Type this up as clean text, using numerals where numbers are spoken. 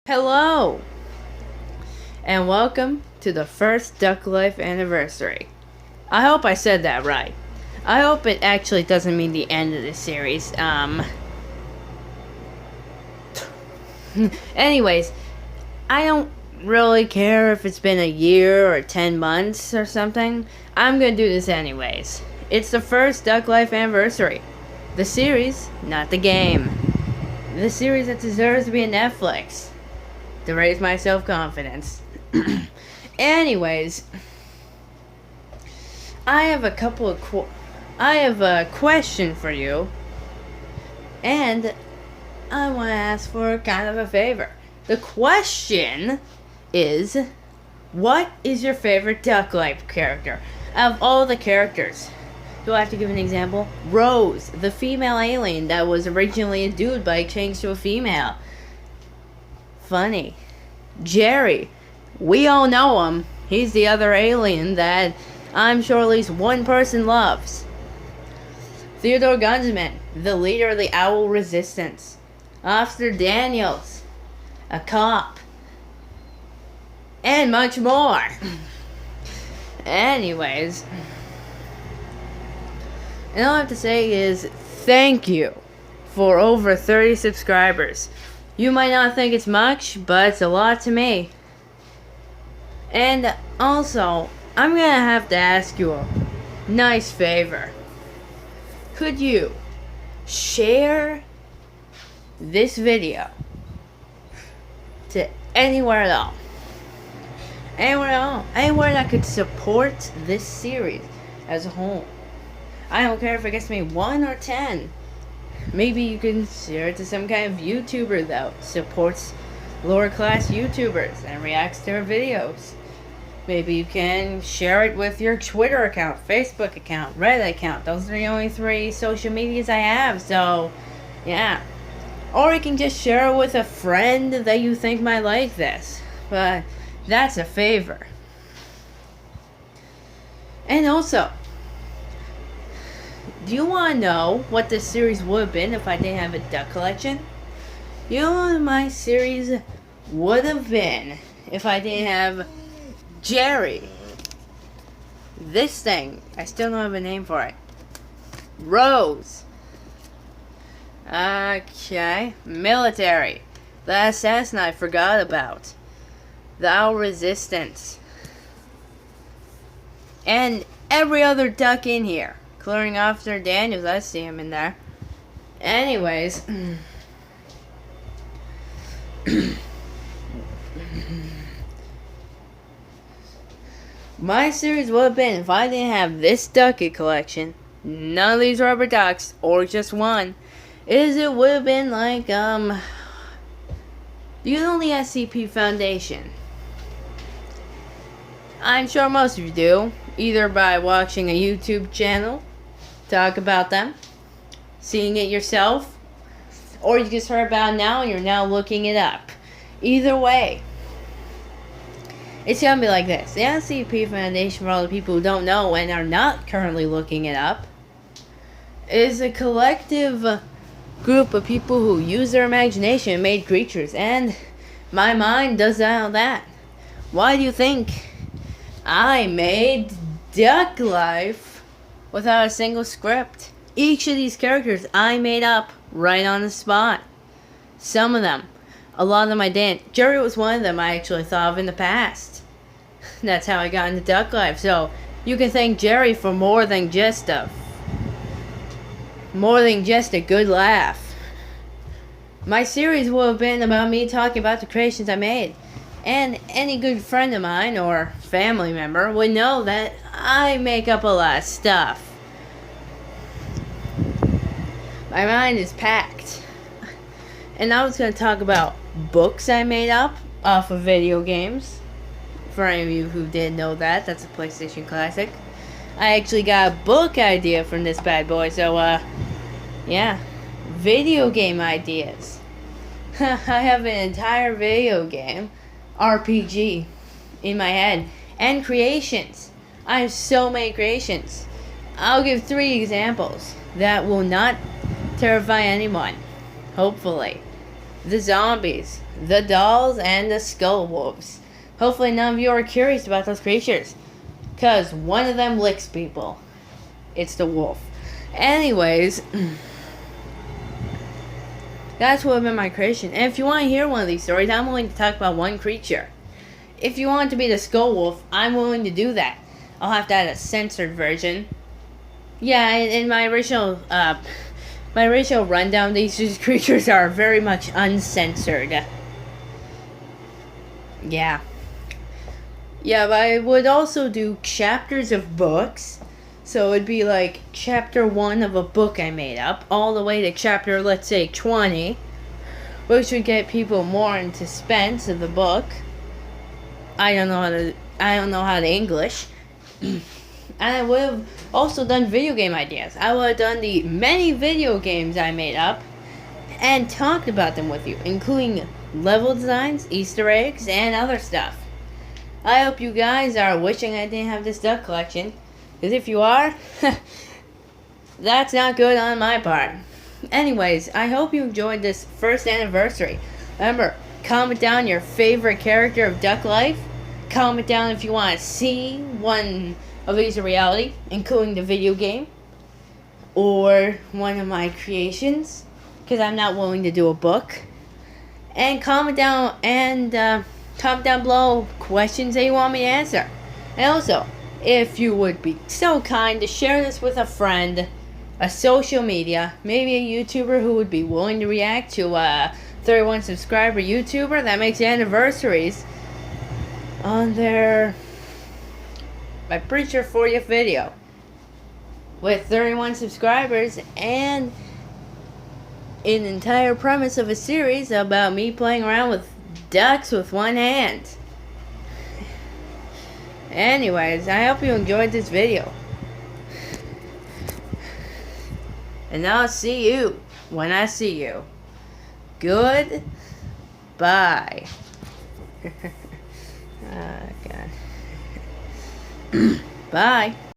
Hello, and welcome to the first Duck Life anniversary. I hope I said that right. I hope it actually doesn't mean the end of the series. Anyways, I don't really care if it's been a year or 10 months or something. I'm gonna do this anyways. It's the first Duck Life anniversary. The series, not the game. The series that deserves to be a Netflix. To raise my self-confidence. Anyways, I have a question for you, and I want to ask for kind of a favor. The question is, what is your favorite Duck Life character? Out of all the characters, do I have to give an example? Rose, the female alien that was originally a dude but changed to a female. Funny. Jerry, we all know him. He's the other alien that I'm sure at least one person loves. Theodore Gunsman, the leader of the Owl Resistance. Officer Daniels, a cop. And much more. Anyways, and all I have to say is thank you for over 30 subscribers. You might not think it's much, but it's a lot to me. And also, I'm gonna have to ask you a nice favor. Could you share this video to anywhere at all? Anywhere at all. Anywhere that could support this series as a whole. I don't care if it gets me 1 or 10. Maybe you can share it to some kind of YouTuber that supports lower class YouTubers and reacts to their videos. Maybe you can share it with your Twitter account, Facebook account, Reddit account. Those are the only 3 social medias I have, so yeah. Or you can just share it with a friend that you think might like this. But that's a favor. And also, do you want to know what this series would have been if I didn't have a duck collection? You know what my series would have been if I didn't have Jerry. This thing. I still don't have a name for it. Rose. Okay. Military. The assassin I forgot about. The Owl Resistance. And every other duck in here. Including Officer Daniels, I see him in there. Anyways. My series would have been, if I didn't have this Ducky collection, none of these rubber ducks, or just one, it would have been like, do you know the SCP Foundation? I'm sure most of you do, either by watching a YouTube channel, talk about them, seeing it yourself, or you just heard about it now and you're now looking it up. Either way, it's gonna be like this. The SCP Foundation, for all the people who don't know and are not currently looking it up, is a collective group of people who use their imagination and made creatures, and my mind does all that. Why do you think I made Duck Life without a single script? Each of these characters I made up right on the spot. Some of them. A lot of them I didn't. Jerry was one of them I actually thought of in the past. That's how I got into Duck Life. So you can thank Jerry for more than just a good laugh. My series would have been about me talking about the creations I made. And any good friend of mine or family member would know that I make up a lot of stuff. My mind is packed. And I was going to talk about books I made up off of video games. For any of you who didn't know that, that's a PlayStation classic. I actually got a book idea from this bad boy, so, yeah. Video game ideas. I have an entire video game, RPG, in my head. And creations. I have so many creations. I'll give 3 examples that will not terrify anyone. Hopefully. the zombies, the dolls, and the skull wolves. Hopefully none of you are curious about those creatures, because one of them licks people. It's the wolf. Anyways, that's what been my creation. And if you want to hear one of these stories, I'm willing to talk about one creature. If you want it to be the skull wolf, I'm willing to do that. I'll have to add a censored version. Yeah, in my original rundown, these creatures are very much uncensored. Yeah. Yeah, but I would also do chapters of books. So it'd be like chapter 1 of a book I made up, all the way to chapter, let's say, 20, which would get people more into suspense of the book. I don't know how to English. And I would have also done video game ideas. I would have done the many video games I made up and talked about them with you, including level designs, Easter eggs, and other stuff. I hope you guys are wishing I didn't have this duck collection, because if you are, that's not good on my part. Anyways, I hope you enjoyed this first anniversary. Remember, comment down your favorite character of Duck Life. Comment down if you want to see one of these in reality, including the video game, or one of my creations, because I'm not willing to do a book. And comment down below questions that you want me to answer. And also, if you would be so kind to share this with a friend, a social media, maybe a YouTuber who would be willing to react to a 31 subscriber YouTuber that makes anniversaries on their, I'm pretty sure, 40th video with 31 subscribers and an entire premise of a series about me playing around with ducks with one hand. Anyways, I hope you enjoyed this video. And I'll see you when I see you. Goodbye. Oh, God. Bye.